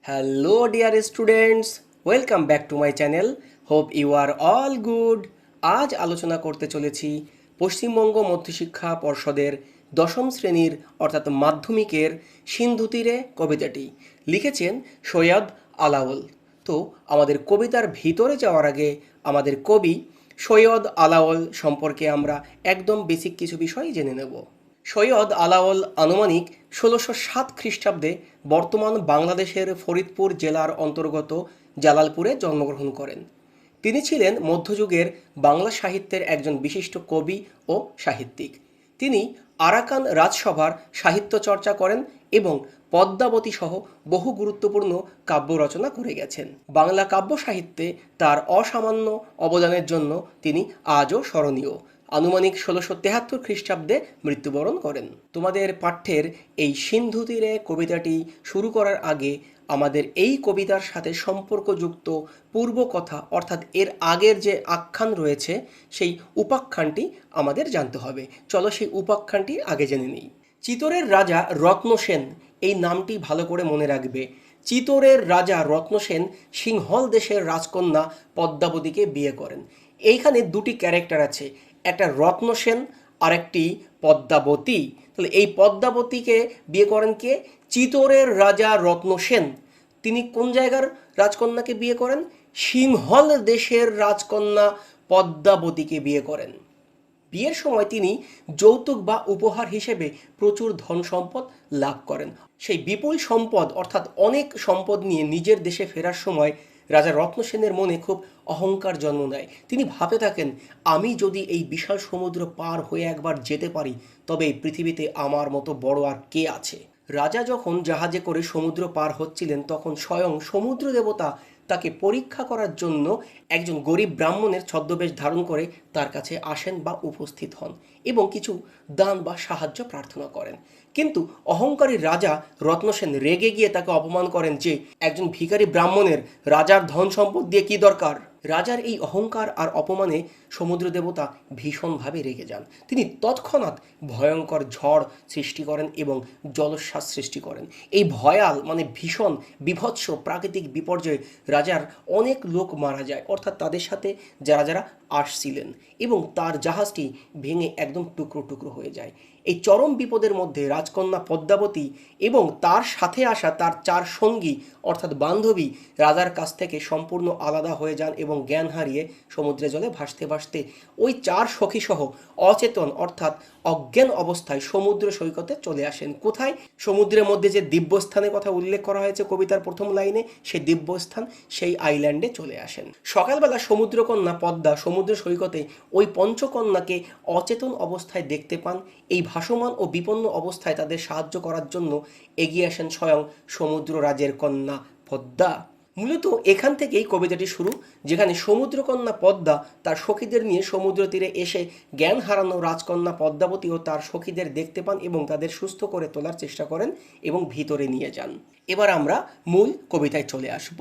Hello, dear students. Welcome back to my channel. Hope you are all good. আজ আলোচনা করতে চলেছি পশ্চিমবঙ্গ মধ্যশিক্ষা পর্ষদের দশম শ্রেণীর অর্থাৎ মাধ্যমিকের সিন্ধু তীরে কবিতাটি লিখেছেন সৈয়দ আলাওল। তো আমাদের কবিতার ভিতরে যাওয়ার আগে আমাদের কবি সৈয়দ আলাওল সম্পর্কে আমরা একদম বেসিক কিছু বিষয় জেনে নেব। সৈয়দ আলাওল আনুমানিক ১৬০৭ খ্রিস্টাব্দে বর্তমান বাংলাদেশের ফরিদপুর জেলার অন্তর্গত জালালপুরে জন্মগ্রহণ করেন। তিনি ছিলেন মধ্যযুগের বাংলা সাহিত্যের একজন বিশিষ্ট কবি ও সাহিত্যিক। তিনি আরাকান রাজসভার সাহিত্য চর্চা করেন এবং পদ্মাবতী সহ বহু গুরুত্বপূর্ণ কাব্য রচনা করে গেছেন। বাংলা কাব্য সাহিত্যে তার অসামান্য অবদানের জন্য তিনি আজও স্মরণীয়। আনুমানিক ১৬৭৩ খ্রিস্টাব্দে মৃত্যুবরণ করেন। তোমাদের পাঠ্যের এই সিন্ধু তীরে কবিতাটি শুরু করার আগে আমাদের এই কবিতার সাথে সম্পর্কযুক্ত পূর্বকথা অর্থাৎ এর আগের যে আখ্যান রয়েছে সেই উপাখ্যানটি আমাদের জানতে হবে। চলো সেই উপাখ্যানটি আগে জেনে নিই। চিতোরের রাজা রত্নসেন, এই নামটি ভালো করে মনে রাখবে। চিতোরের রাজা রত্নসেন সিংহল দেশের রাজকন্যা পদ্মাবতীকে বিয়ে করেন। এইখানে দুটি ক্যারেক্টার আছে, একটা রত্নসেন আর একটি পদ্মাবতী। তাহলে এই পদ্মাবতীকে বিয়ে করেন কে? চিতোরের রাজা রত্নসেন। তিনি কোন জায়গার রাজকন্যাকে বিয়ে করেন? সিংহল দেশের রাজকন্যা পদ্মাবতীকে বিয়ে করেন। বিয়ের সময় তিনি যৌতুক বা উপহার হিসেবে প্রচুর ধন সম্পদ লাভ করেন। সেই বিপুল সম্পদ অর্থাৎ অনেক সম্পদ নিয়ে নিজের দেশে ফেরার সময় রাজা রত্নসেনের মনে খুব অহংকার জন্ম নেয়। তিনি ভাবতে থাকেন, আমি যদি এই বিশাল সমুদ্র পার হয়ে একবার যেতে পারি তবে এই পৃথিবীতে আমার মতো বড় আর কে আছে। রাজা যখন জাহাজে করে সমুদ্র পার হচ্ছিলেন তখন স্বয়ং সমুদ্র দেবতা তাকে পরীক্ষা করার জন্য একজন গরিব ব্রাহ্মণের ছদ্মবেশ ধারণ করে তার কাছে আসেন বা উপস্থিত হন এবং কিছু দান বা সাহায্য প্রার্থনা করেন। কিন্তু অহংকারী রাজা রত্নসেন রেগে গিয়ে তাকে অপমান করেন যে একজন ভিখারি ব্রাহ্মণের রাজার ধন সম্পদ দিয়ে কি দরকার। রাজার এই অহংকার আর অপমানে সমুদ্র দেবতা ভীষণভাবে রেগে যান। তিনি তৎক্ষণাৎ ভয়ঙ্কর ঝড় সৃষ্টি করেন এবং জলোচ্ছ্বাস সৃষ্টি করেন। এই ভয়াল মানে ভীষণ বিভৎস প্রাকৃতিক বিপর্যয়ে রাজার অনেক লোক মারা যায়, অর্থাৎ তাদের সাথে যারা যারা আসছিলেন, এবং তার জাহাজটি ভেঙে একদম টুকরো টুকরো হয়ে যায়। এই চরম বিপদের মধ্যে রাজকন্যা পদ্মাবতী এবং তার সাথে আসা তার চার সঙ্গী অর্থাৎ বান্ধবী রাজার কাছ থেকে সম্পূর্ণ আলাদা হয়ে যান এবং জ্ঞান হারিয়ে সমুদ্রে জলে ভাসতে ভাসতে ওই চার সখীসহ অচেতন অর্থাৎ অজ্ঞান অবস্থায় সমুদ্র সৈকতে চলে আসেন। কোথায়? সমুদ্রের মধ্যে যে দিব্যস্থানের কথা উল্লেখ করা হয়েছে কবিতার প্রথম লাইনে, সেই দিব্যস্থান সেই আইল্যান্ডে চলে আসেন। সকালবেলা সমুদ্রকন্যা পদ্মা সমুদ্র সৈকতে ওই পঞ্চকন্যাকে অচেতন অবস্থায় দেখতে পান। এই ভাসমান ও বিপন্ন অবস্থায় তাদের সাহায্য করার জন্য এগিয়ে আসেন স্বয়ং সমুদ্র রাজের কন্যা পদ্মা। মূলত এখান থেকেই কবিতাটি শুরু, যেখানে সমুদ্রকন্যা পদ্মা তার সখীদের নিয়ে সমুদ্র তীরে এসে জ্ঞান হারানো রাজকন্যা পদ্মাবতী ও তার সখীদের দেখতে পান এবং তাদের সুস্থ করে তোলার চেষ্টা করেন এবং ভিতরে নিয়ে যান। এবার আমরা মূল কবিতায় চলে আসব।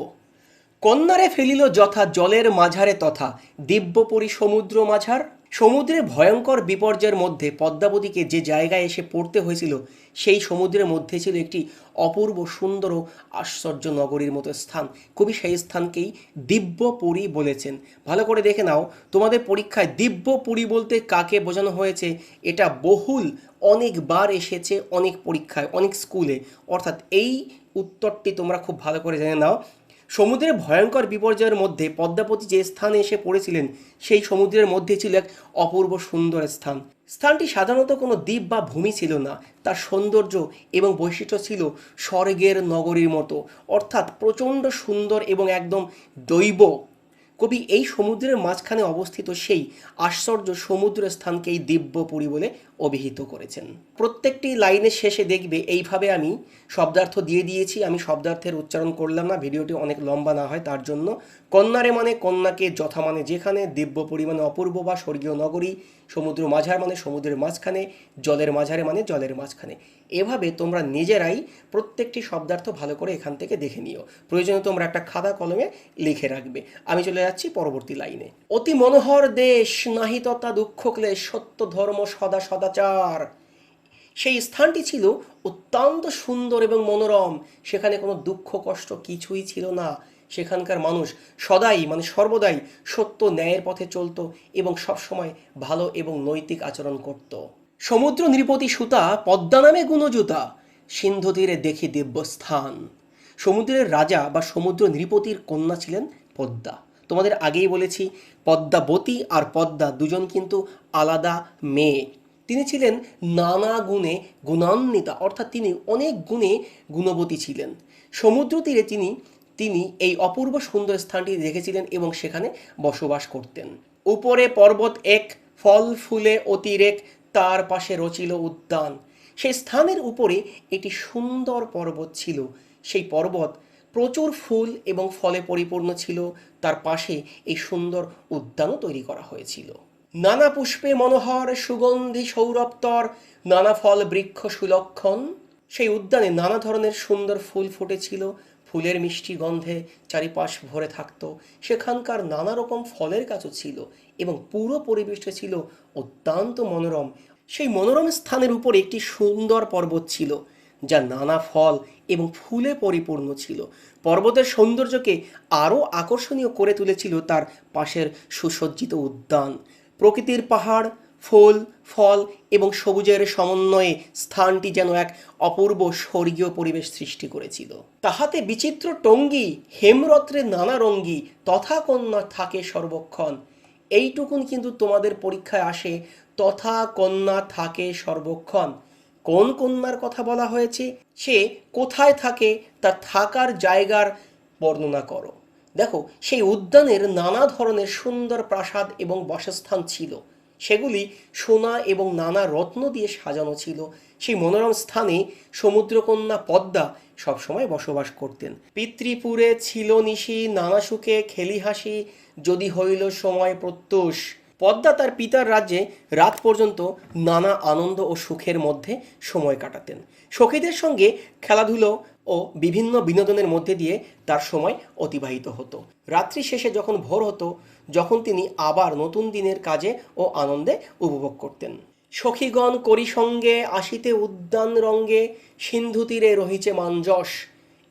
কন্যারে ফেলিল যথা জলের মাঝারে তথা দিব্যপুরী সমুদ্র মাঝার। সমুদ্রের ভয়ঙ্কর বিপর্যয়ের মধ্যে পদ্মাবতীকে যে জায়গায় এসে পড়তে হয়েছিল সেই সমুদ্রের মধ্যে ছিল একটি অপূর্ব সুন্দর ও আশ্চর্য নগরীর মতো স্থান। কবি সেই স্থানকেই দিব্যপুরী বলেছেন। ভালো করে দেখে নাও, তোমাদের পরীক্ষায় দিব্যপুরী বলতে কাকে বোঝানো হয়েছে এটা বহুল অনেকবার এসেছে, অনেক পরীক্ষায় অনেক স্কুলে, অর্থাৎ এই উত্তরটি তোমরা খুব ভালো করে জেনে নাও। সমুদ্রের ভয়ঙ্কর বিপর্যয়ের মধ্যে পদ্মাবতী যে স্থানে এসে পড়েছিলেন সেই সমুদ্রের মধ্যে ছিল এক অপূর্ব সুন্দর স্থান। স্থানটি সাধারণত কোনো দ্বীপ বা ভূমি ছিল না, তার সৌন্দর্য এবং বৈশিষ্ট্য ছিল স্বর্গের নগরীর মতো, অর্থাৎ প্রচণ্ড সুন্দর এবং একদম দৈব। কবি এই সমুদ্রের মাঝখানে অবস্থিত সেই আশ্চর্য সমুদ্র স্থানকেই দিব্যপুরী বলে অভিহিত করেছেন। প্রত্যেকটি লাইনের শেষে দেখবে এইভাবে আমি শব্দার্থ দিয়ে দিয়েছি। আমি শব্দার্থের উচ্চারণ করলাম না, ভিডিওটি অনেক লম্বা না হয় তার জন্য। কন্যারে মানে কন্যাকে, যথা মানে যেখানে, দিব্যপুরী মানে অপূর্ব বা স্বর্গীয় নগরী, সমুদ্র মাঝার মানে সমুদ্রের মাঝখানে, জলের মাঝারে মানে জলের মাঝখানে। এভাবে তোমরা নিজেরাই প্রত্যেকটি শব্দার্থ ভালো করে এখান থেকে দেখে নিও। প্রয়োজনে তোমরা একটা খাতা কলমে লিখে রাখবে। আমি চলে যাচ্ছি পরবর্তী লাইনে। অতি মনোহর দেশ নাহি তথা দুঃখ ক্লেশ, সত্য ধর্ম সদা সদাচার। সেই স্থানটি ছিল অত্যন্ত সুন্দর এবং মনোরম। সেখানে কোনো দুঃখ কষ্ট কিছুই ছিল না। সেখানকার মানুষ সর্বদাই সত্য ন্যায়ের পথে চলতো এবং সবসময় ভালো এবং নৈতিক আচরণ করত। সমুদ্র নৃপতি সুতা পদ্মা নামে গুণজুতা, সিন্ধু তীরে দেখি দিব্যস্থান। সমুদ্রের রাজা বা সমুদ্র নৃপতির কন্যা ছিলেন পদ্মা। তোমাদের আগেই বলেছি পদ্মাবতী আর পদ্মা দুজন কিন্তু আলাদা মেয়ে। তিনি ছিলেন নানা গুণে গুণান্বিতা, অর্থাৎ তিনি অনেক গুণে গুণবতী ছিলেন। সমুদ্র তীরে তিনি এই অপূর্ব সুন্দর স্থানটি দেখেছিলেন এবং সেখানে বসবাস করতেন। উপরে পর্বত এক, ফল ফুলে অতিরেক, তার পাশে রচিল উদ্যান। সেই স্থানের উপরে একটি সুন্দর পর্বত ছিল। সেই পর্বত প্রচুর ফুল এবং ফলে পরিপূর্ণ ছিল। তার পাশে এই সুন্দর উদ্যানও তৈরি করা হয়েছিল। নানা পুষ্পে মনোহর, সুগন্ধি সৌরভতর, নানা ফল বৃক্ষ সুলক্ষণ। সেই উদ্যানে নানা ধরনের সুন্দর ফুল ফুটেছিল। ফুলের মিষ্টি গন্ধে চারিপাশ ভরে থাকতো। সেখানকার নানা রকম ফলের গাছও ছিল এবং পুরো পরিবেশটা ছিল অত্যন্ত মনোরম। সেই মনোরম স্থানের উপরে একটি সুন্দর পর্বত ছিল, যা নানা ফল এবং ফুলে পরিপূর্ণ ছিল। পর্বতের সৌন্দর্যকে আরও আকর্ষণীয় করে তুলেছিল তার পাশের সুসজ্জিত উদ্যান। প্রকৃতির পাহাড়, ফুল, ফল এবং সবুজের সমন্বয়ে স্থানটি যেন এক অপূর্ব স্বর্গীয় পরিবেশ সৃষ্টি করেছিল। তাহাতে বিচিত্র টঙ্গী, হেমরত্রে নানা রঙ্গী, তথা কন্যা থাকে সর্বক্ষণ। এইটুকুন কিন্তু তোমাদের পরীক্ষায় আসে, তথা কন্যা থাকে সর্বক্ষণ। কোন কন্যার কথা বলা হয়েছে? সে কোথায় থাকে, তার থাকার জায়গার বর্ণনা করো। দেখো, সেই উদ্যানের নানা ধরনের সুন্দর প্রাসাদ এবং বাসস্থান ছিল। সেগুলি সোনা এবং নানা রত্ন দিয়ে সাজানো ছিল। সেই মনোরম স্থানে সমুদ্রকন্যা পদ্মা সবসময় বসবাস করতেন। পিতৃপুরে ছিল নিশি, নানা সুখে খেলি হাসি, যদি হইল সময় প্রত্যুষ। পদ্মা তার পিতার রাজ্যে রাত পর্যন্ত নানা আনন্দ ও সুখের মধ্যে সময় কাটাতেন। সখীদের সঙ্গে খেলাধুলো ও বিভিন্ন বিনোদনের মধ্যে দিয়ে তার সময় অতিবাহিত হতো। রাত্রি শেষে যখন ভোর হতো, যখন তিনি আবার নতুন দিনের কাজে ও আনন্দে উপভোগ করতেন। সখীগণ করি সঙ্গে আসিতে উদ্যান রঙ্গে, সিন্ধু তীরে রহিছে মাঞ্জস।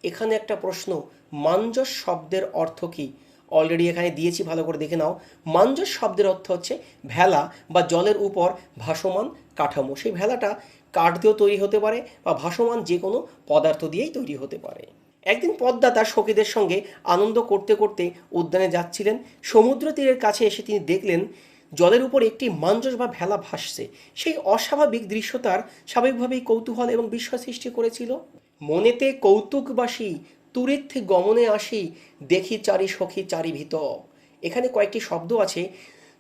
এখানে একটা প্রশ্ন, মাঞ্জস শব্দের অর্থ কী? অলরেডি এখানে দিয়েছি, ভালো করে দেখে নাও। মাঞ্জস শব্দের অর্থ হচ্ছে ভেলা বা জলের উপর ভাসমান কাঠামো। সেই ভেলাটা কাঠ দিয়েও তৈরি হতে পারে বা ভাসমান যে কোনো পদার্থ দিয়েই তৈরি হতে পারে। একদিন পদ্মা তার সখীদের সঙ্গে আনন্দ করতে করতে উদ্যানে যাচ্ছিলেন। সমুদ্র তীরের কাছে এসে তিনি দেখলেন জলের উপর একটি মাঞ্জস বা ভেলা ভাসছে। সেই অস্বাভাবিক দৃশ্য তার স্বাভাবিকভাবেই কৌতূহল এবং বিস্ময় সৃষ্টি করেছিল। মনেতে কৌতুকবাসী তুরিত গমনে আসি, দেখি চারি সখী চারি ভীত। এখানে কয়েকটি শব্দ আছে।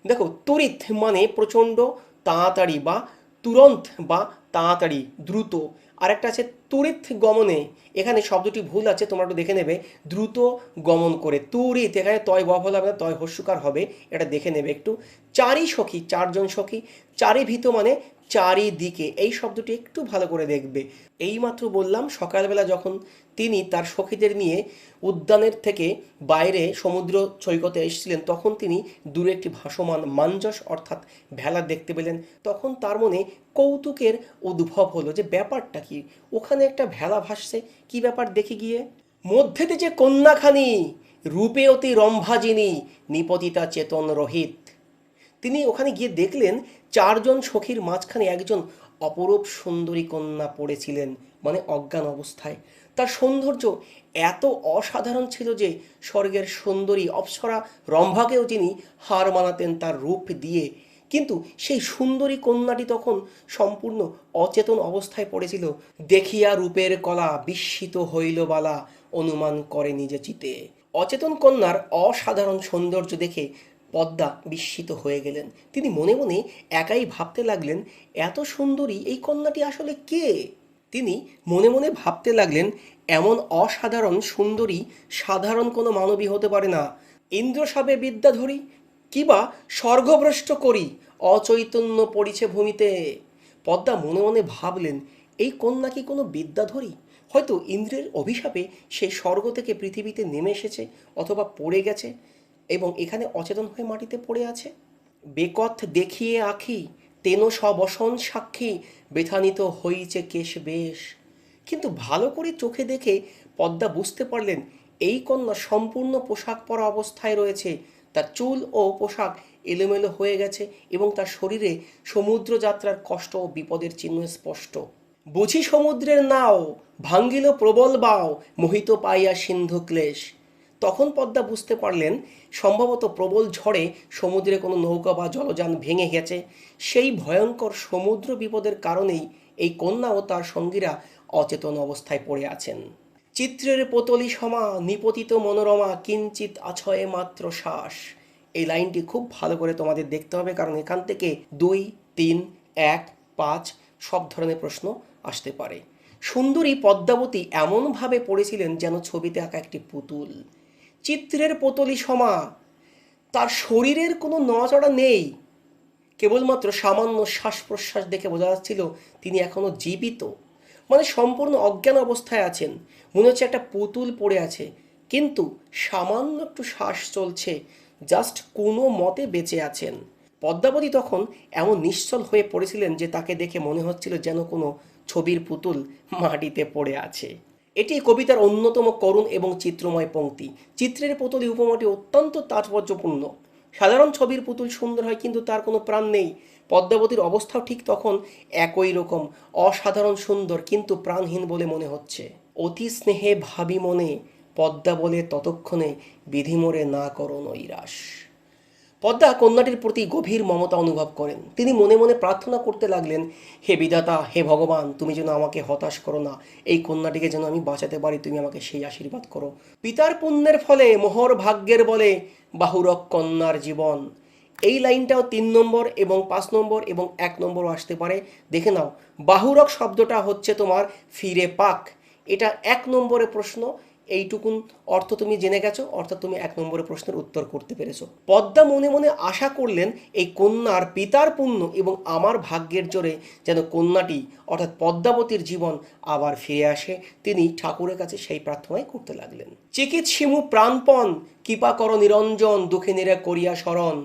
দেখো, তুরিত মানে প্রচণ্ড তাড়াতাড়ি বা তুরন্ত বা তাড়াতাড়ি দ্রুত। আরেকটা আছে তুরিত গমনে, এখানে শব্দটি ভুল আছে, তোমরা একটু দেখে নেবে। দ্রুত গমন করে, তুরিত এখানে তয় বফল হবে না, তয় হস্যকার হবে, এটা দেখে নেবে একটু। চারি সখী, চারজন সখী। চারি ভীত মানে চারিদিকে, এই শব্দটি একটু ভালো করে দেখবে। এইমাত্র বললাম সকালবেলা যখন তিনি তার সখীদের নিয়ে উদ্যানের থেকে বাইরে সমুদ্র সৈকতে এসেছিলেন, তখন তিনি দূরে একটি ভাসমান মাঞ্জস অর্থাৎ ভেলা দেখতে পেলেন। তখন তার মনে কৌতুকের উদ্ভব হলো যে ব্যাপারটা কি, ওখানে একটা ভেলা ভাসছে, কি ব্যাপার দেখি গিয়ে। মধ্যেতে যে কন্যাখানি, রূপে অতি রম্ভাজিনী, নিপতিতা চেতন রহিত। তিনি ওখানে গিয়ে দেখলেন চারজন সখীর মাঝখানে একজন অপরূপ সুন্দরী কন্যা পড়েছিলেন, মানে অজ্ঞান অবস্থায়। তার সৌন্দর্য এত অসাধারণ ছিল যে স্বর্গের সুন্দরী অপ্সরা রম্ভাকেও তিনি হার মানাতেন তার রূপ দিয়ে। কিন্তু সেই সুন্দরী কন্যাটি তখন সম্পূর্ণ অচেতন অবস্থায় পড়েছিল। দেখিয়া রূপের কলা, বিস্মিত হইল বালা, অনুমান করে নিজে চিতে। অচেতন কন্যার অসাধারণ সৌন্দর্য দেখে পদ্মা বিস্মিত হয়ে গেলেন। তিনি মনে মনে একাই ভাবতে লাগলেন, এত সুন্দরী এই কন্যাটি আসলে কে? তিনি মনে মনে ভাবতে লাগলেন, এমন অসাধারণ সুন্দরী সাধারণ কোনো মানবী হতে পারে না। ইন্দ্রসাবে বিদ্যা ধরি, কিবা স্বর্গভ্রষ্ট করি, অচৈতন্য পড়িছে ভূমিতে। পদ্মা মনে মনে ভাবলেন, এই কন্যা কি কোনো বিদ্যাধরী? হয়তো ইন্দ্রের অভিশাপে সেই স্বর্গ থেকে পৃথিবীতে নেমে এসেছে অথবা পড়ে গেছে এবং এখানে অচেতন হয়ে মাটিতে পড়ে আছে। বেকথ দেখিয়ে আঁখি, তেন সবসন সাক্ষী, বেথানিত হইছে কেশ বেশ। কিন্তু ভালো করে চোখে দেখে পদ্মা বুঝতে পারলেন এই কন্যা সম্পূর্ণ পোশাক পরা অবস্থায় রয়েছে। তার চুল ও পোশাক এলোমেলো হয়ে গেছে এবং তার শরীরে সমুদ্র যাত্রার কষ্ট ও বিপদের চিহ্ন স্পষ্ট। বুঝি সমুদ্রের নাও ভাঙ্গিল প্রবল বাও, মোহিত পাইয়া সিন্ধু ক্লেশ। তখন পদ্মা বুঝতে পারলেন সম্ভবত প্রবল ঝড়ে সমুদ্রে কোনো নৌকা বা জলযান ভেঙে গেছে। সেই ভয়ঙ্কর সমুদ্র বিপদের কারণেই এই কন্যা ও তার সঙ্গীরা অচেতন অবস্থায় পড়ে আছেন। চিত্রের পুতলি সমা নিপতিত মনোরমা কিঞ্চিত আছয়ে মাত্র শ্বাস। এই লাইনটি খুব ভালো করে তোমাদের দেখতে হবে, কারণ এখান থেকে 2, 3, 1, 5 সব ধরনের প্রশ্ন আসতে পারে। সুন্দরী পদ্মাবতী এমনভাবে পড়েছিলেন যেন ছবিতে আঁকা একটি পুতুল। চিত্রের পুতলি সমা, তার শরীরের কোনো নড়াচড়া নেই, কেবলমাত্র সামান্য শ্বাস প্রশ্বাস দেখে বোঝা যাচ্ছিল তিনি এখনো জীবিত। মানে সম্পূর্ণ অজ্ঞান অবস্থায় আছেন, মনে হচ্ছে একটা পুতুল পড়ে আছে, কিন্তু সামান্য একটু শ্বাস চলছে, জাস্ট কোনো মতে বেঁচে আছেন। পদ্মাবতী তখন এমন নিশ্চল হয়ে পড়েছিলেন যে তাকে দেখে মনে হচ্ছিল যেন কোনো ছবির পুতুল মাটিতে পড়ে আছে। এটি কবিতার অন্যতম করুণ এবং চিত্রময় পংক্তি। চিত্রের পুতুল উপমাটি অত্যন্ত তাৎপর্যপূর্ণ। সাধারণ ছবির পুতুল সুন্দর হয় কিন্তু তার কোনো প্রাণ নেই। পদ্মাবতীর অবস্থাও ঠিক তখন একই রকম, অসাধারণ সুন্দর কিন্তু প্রাণহীন বলে মনে হচ্ছে। অতি স্নেহে ভাবি মনে, পদ্মা বলে ততক্ষণে বিধি মোরে না করো নৈরাশ। পদ্মা কন্যাটির প্রতি গভীর মমতা অনুভব করেন। তিনি মনে মনে প্রার্থনা করতে লাগলেন, হে বিধাতা, হে ভগবান, তুমি যেন আমাকে হতাশ করো না, এই কন্যাটিকে যেন আমি বাঁচাতে পারি, তুমি আমাকে সেই আশীর্বাদ করো। পিতার পুণ্যের ফলে মোহর ভাগ্যের বলে বাহুরক কন্যার জীবন। এই লাইনটাও 3 নম্বর এবং 5 নম্বর এবং 1 নম্বরও আসতে পারে, দেখে নাও। বাহুরক শব্দটা হচ্ছে তোমার ফিরে পাক, এটা 1 নম্বরের প্রশ্ন। এইটুকুন অর্থ তুমি জেনে গেছো, অর্থাৎ তুমি 1 নম্বরের প্রশ্নের উত্তর করতে পেরেছো। পদ্মা মনে মনে আশা করলেন এই কন্যার পিতার পুণ্য এবং আমার ভাগ্যের জোরে যেন কন্যাটি অর্থাৎ পদ্মাবতীর জীবন আবার ফিরে আসে। তিনি ঠাকুরের কাছে সেই প্রার্থনাই করতে লাগলেন। চিকিৎসিমু প্রাণপণ কৃপা কর নিরঞ্জন, দুঃখিনীরা করিয়া শরণ।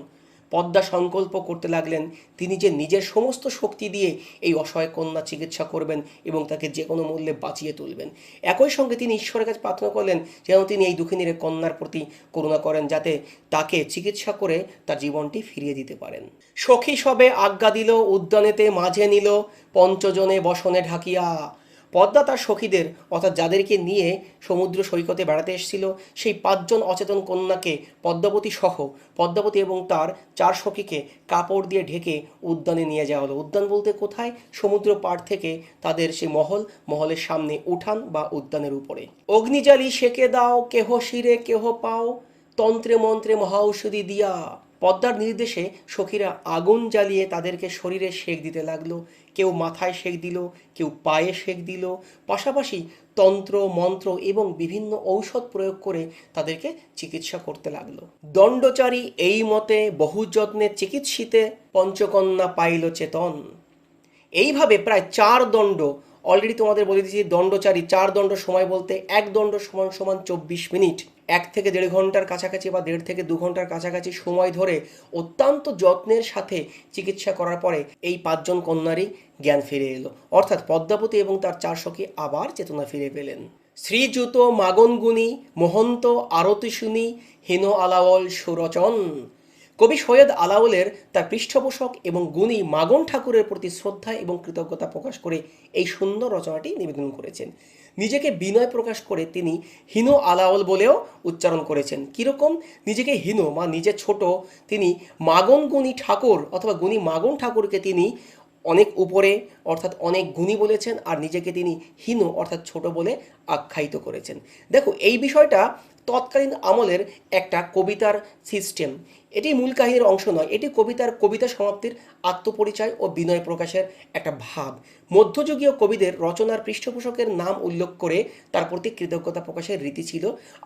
পদ্মা সংকল্প করতে লাগলেন তিনি যে নিজের সমস্ত শক্তি দিয়ে এই অসহায় কন্যা চিকিৎসা করবেন এবং তাকে যে কোনো মূল্যে বাঁচিয়ে তুলবেন। একই সঙ্গে তিনি ঈশ্বরের কাছে প্রার্থনা করলেন যেন তিনি এই দুঃখিনীর কন্যার প্রতি করুণা করেন, যাতে তাকে চিকিৎসা করে তার জীবনটি ফিরিয়ে দিতে পারেন। সখী সবে আজ্ঞা দিল, উদ্যানেতে মাঝে নিল, পঞ্চজনে বসনে ঢাকিয়া। পদ্মা তার সখীদের অর্থাৎ যাদেরকে নিয়ে সমুদ্র সৈকতে বেড়াতে এসেছিল সেই 5 জন অচেতন কন্যাকে পদ্মাবতী সহ পদ্মাবতী এবং তার 4 সখীকে কাপড় দিয়ে ঢেকে উদ্যানে নিয়ে যাওয়া হলো। উদ্যান বলতে কোথায়? সমুদ্র পাড় থেকে তাদের সেই মহলের সামনে উঠান বা উদ্যানের উপরে। অগ্নিজালি সেকে দাও, কেহ শিরে কেহ পাও, তন্ত্রে মন্ত্রে মহাঔষধি দিয়া। পদ্মার নির্দেশে সখীরা আগুন জ্বালিয়ে তাদেরকে শরীরে সেক দিতে লাগলো। কেউ মাথায় সেক দিল, কেউ পায়ে সেক দিল, পাশাপাশি তন্ত্র মন্ত্র এবং বিভিন্ন ঔষধ প্রয়োগ করে তাদেরকে চিকিৎসা করতে লাগলো। দণ্ডচারী এই মতে বহু যত্নে চিকিৎসিতে, পঞ্চকন্যা পাইল চেতন। এইভাবে প্রায় 4 দণ্ড, অলরেডি তোমাদের বলে দিয়েছি দণ্ডচারী 4 দণ্ড সময় বলতে 1 দণ্ড সমান সমান 24 মিনিট, 1 থেকে 1.5 ঘন্টার কাছাকাছি বা 1.5 থেকে 2 ঘন্টার কাছাকাছি সময় ধরে অত্যন্ত যত্নের সাথে চিকিৎসা করার পরে এই 5 জন কন্যারই জ্ঞান ফিরে এলো, অর্থাৎ পদ্মাবতী এবং তার 4 সখী আবার চেতনা ফিরে পেলেন। শ্রীযুত মাগনগুনি মোহন্ত আরতি শুনি, হীন আলাওল সুরচন। কবি সৈয়দ আলাওলের তার পৃষ্ঠপোষক এবং গুণী মাগন ঠাকুরের প্রতি শ্রদ্ধা এবং কৃতজ্ঞতা প্রকাশ করে এই সুন্দর রচনাটি নিবেদন করেছেন। নিজেকে বিনয় প্রকাশ করে তিনি হীন আলাওল বলেও উচ্চারণ করেছেন। কীরকম? নিজেকে হীন বা নিজে ছোট তিনি মাগন গুণী ঠাকুর অথবা গুণী মাগন ঠাকুরকে তিনি অনেক উপরে অর্থাৎ অনেক গুণী বলেছেন, আর নিজেকে তিনি হীন অর্থাৎ ছোট বলে আখ্যায়িত করেছেন। দেখো, এই বিষয়টা তৎকালীন আমলের একটা কবিতার সিস্টেম। এটি মূল কাহিনীর অংশ নয়, এটি কবিতা সমাপ্তির আত্মপরিচয় ও বিনয় প্রকাশের একটা ভাব। মধ্যযুগীয় কবিদের রচনার পৃষ্ঠপোষকের নাম উল্লেখ করে তার প্রতি কৃতজ্ঞতা প্রকাশের রীতি ছিল।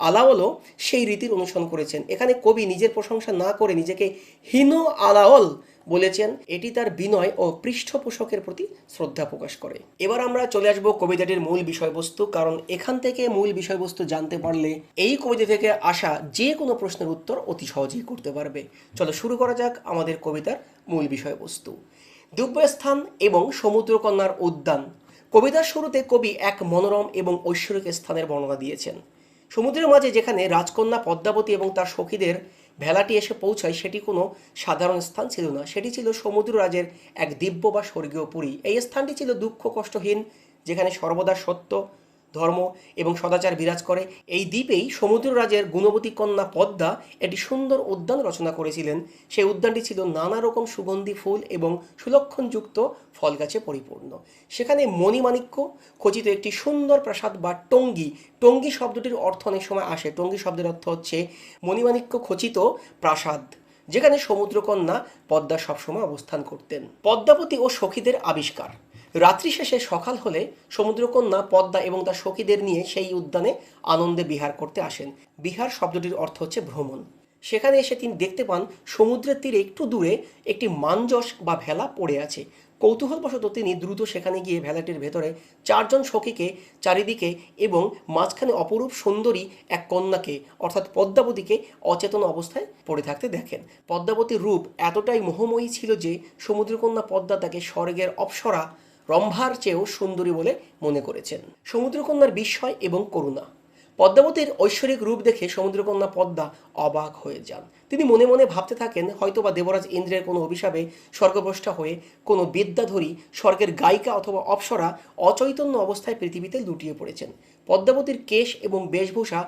আলাওলও সেই রীতির অনুসরণ করেছেন। এখানে কবি নিজের প্রশংসা না করে নিজেকে হীন আলাওল বলেছেন, এটি তার বিনয় ও পৃষ্ঠপোষকের প্রতি শ্রদ্ধা প্রকাশ করে। এবার আমরা চলে আসব কবিতাটির মূল বিষয়বস্তু, কারণ এখান থেকে মূল বিষয়বস্তু জানতে পারলে এই কবিতা থেকে আসা যে কোনো প্রশ্নের উত্তর অতি সহজেই করতে পারবে। চলো শুরু করা যাক আমাদের কবিতার মূল বিষয়বস্তু। দিব্যস্থান এবং সমুদ্রকন্যার উদ্যান। কবিতার শুরুতে কবি এক মনোরম এবং ঐশ্বরিক স্থানের বর্ণনা দিয়েছেন। সমুদ্রের মাঝে যেখানে রাজকন্যা পদ্মাবতী এবং তার সখীদের ভেলাটি এসে পৌঁছায়, সেটি কোনো সাধারণ স্থান ছিল না, সেটি ছিল সমুদ্ররাজের এক দিব্য বা স্বর্গীয় পুরী। এই স্থানটি ছিল দুঃখ কষ্টহীন, যেখানে সর্বদা সত্য, ধর্ম এবং সদাচার বিরাজ করে। এই দ্বীপেই সমুদ্ররাজের গুণবতী কন্যা পদ্মা একটি সুন্দর উদ্যান রচনা করেছিলেন। সেই উদ্যানটি ছিল নানা রকম সুগন্ধি ফুল এবং সুলক্ষণযুক্ত ফল গাছে পরিপূর্ণ। সেখানে মণিমাণিক্য খচিত একটি সুন্দর প্রাসাদ বা টঙ্গী, টঙ্গী শব্দটির অর্থ অনেক সময় আসে, টঙ্গী শব্দের অর্থ হচ্ছে মণিমাণিক্য খচিত প্রাসাদ, যেখানে সমুদ্রকন্যা পদ্মা সবসময় অবস্থান করতেন। পদ্মাবতী ও সখীদের আবিষ্কার। রাত্রি শেষে সকাল হলে সমুদ্রকন্যা পদ্মা এবং তার সখীদের নিয়ে সেই উদ্যানে আনন্দে বিহার করতে আসেন। বিহার শব্দটির অর্থ হচ্ছে ভ্রমণ। সেখানে এসে তিনি দেখতে পান সমুদ্রের তীরে একটু দূরে একটি মাঞ্জস বা ভেলা পড়ে আছে। কৌতূহলবশত তিনি দ্রুত সেখানে গিয়ে ভেলাটির ভেতরে চারজন সখীকে চারিদিকে এবং মাঝখানে অপরূপ সুন্দরী এক কন্যাকে অর্থাৎ পদ্মাবতীকে অচেতন অবস্থায় পড়ে থাকতে দেখেন। পদ্মাবতীর রূপ এতটাই মোহময়ী ছিল যে সমুদ্রকন্যা পদ্মা তাকে স্বর্গের অপ্সরা রম্ভার চেয়েও সুন্দরী বলে মনে করেছেন। সমুদ্রকন্যার বিস্ময় এবং করুণা। পদ্মাবতীর ঐশ্বরিক রূপ দেখে সমুদ্রকন্যা পদ্মা অবাক হয়ে যান। তিনি মনে মনে ভাবতে থাকেন, হয়তোবা দেবরাজ ইন্দ্রের কোনো অভিশাপে স্বর্গভ্রষ্টা হয়ে কোনো বিদ্যাধরী স্বর্গের গায়িকা অথবা অপ্সরা অচৈতন্য অবস্থায় পৃথিবীতে লুটিয়ে পড়েছেন। পদ্মাবতীর কেশ এবং বেশভূষা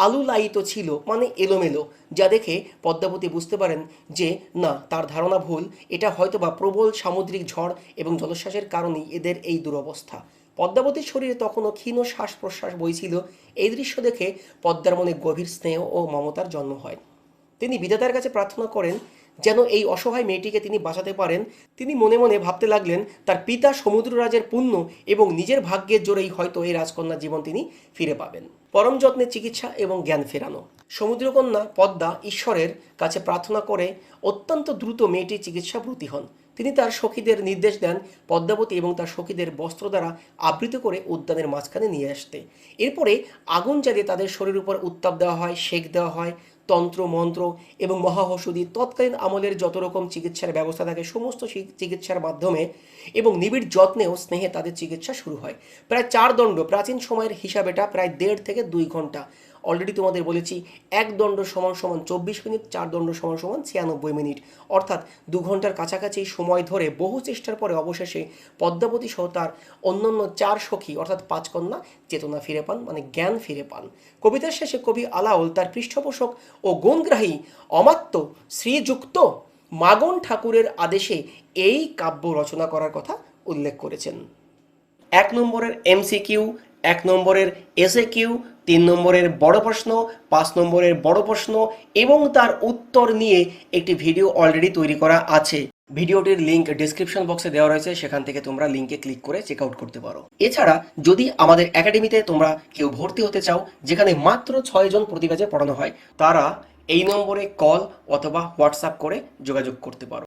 আলুলায়িত ছিল, মানে এলোমেলো, যা দেখে পদ্মাবতী বুঝতে পারেন যে না, তার ধারণা ভুল। এটা হয়তোবা প্রবল সামুদ্রিক ঝড় এবং জলোচ্ছ্বাসের কারণেই এদের এই দুরবস্থা। পদ্মাবতীর শরীরে তখনও ক্ষীণ শ্বাস প্রশ্বাস বইছিল। এই দৃশ্য দেখে পদ্মার মনে গভীর স্নেহ ও মমতার জন্ম হয়। তিনি বিধাতার কাছে প্রার্থনা করেন যেন এই অসহায় মেয়েটিকে তিনি বাঁচাতে পারেন। তিনি মনে মনে ভাবতে লাগলেন তার পিতা সমুদ্ররাজের পুণ্য এবং নিজের ভাগ্যের জোরেই হয়তো এই রাজকন্যার জীবন তিনি ফিরে পাবেন। পরম যত্নে চিকিৎসা এবং জ্ঞান ফেরানো। সমুদ্রকন্যা পদ্মা ঈশ্বরের কাছে প্রার্থনা করে অত্যন্ত দ্রুত মেয়েটির চিকিৎসা ব্রতী হন। তিনি তার সখীদের নির্দেশ দেন পদ্মাবতী এবং তার সখীদের বস্ত্র দ্বারা আবৃত করে উদ্যানের মাঝখানে নিয়ে আসতে। এরপরে আগুন জ্বালিয়ে তাদের শরীরের উপর উত্তাপ দেওয়া হয়, সেক দেওয়া হয়। তন্ত্র মন্ত্র এবং মহাঔষধি, তৎকালীন আমলের যত রকম চিকিৎসার ব্যবস্থা থাকে সমস্ত চিকিৎসার মাধ্যমে এবং নিবিড় যত্নে ও স্নেহে তাদের চিকিৎসা শুরু হয়। প্রায় 4 দণ্ড, প্রাচীন সময়ের হিসাব এটা প্রায় 1.5 থেকে 2 ঘন্টা। অলরেডি তোমাদের বলেছি 1 দণ্ড সমান সমান 24 মিনিট, 4 দণ্ড সমান সমান 96 মিনিট, অর্থাৎ 2 ঘন্টার কাছাকাছি সময় ধরে বহু চেষ্টার পরে অবশেষে পদ্মাবতী সহ তার অন্যান্য 4 সখী অর্থাৎ 5 কন্যা চেতনা ফিরে পান, মানে জ্ঞান ফিরে পান। কবিতার শেষে কবি আলাওল তার পৃষ্ঠপোষক ও গুণগ্রাহী অমাত্য শ্রীযুক্ত মাগন ঠাকুরের আদেশে এই কাব্য রচনা করার কথা উল্লেখ করেছেন। 1 নম্বরের এমসিকিউ, 1 নম্বরের এসএকিউ, 3 নম্বরের বড় প্রশ্ন, 5 নম্বরের বড় প্রশ্ন এবং তার উত্তর নিয়ে একটি ভিডিও অলরেডি তৈরি করা আছে। ভিডিওটির লিঙ্ক ডেসক্রিপশন বক্সে দেওয়া রয়েছে, সেখান থেকে তোমরা লিঙ্কে ক্লিক করে চেক আউট করতে পারো। এছাড়া যদি আমাদের একাডেমিতে তোমরা কেউ ভর্তি হতে চাও, যেখানে মাত্র 6 জন প্রতি ব্যাচে পড়ানো হয়, তারা এই নম্বরে কল অথবা হোয়াটসঅ্যাপ করে যোগাযোগ করতে পারো।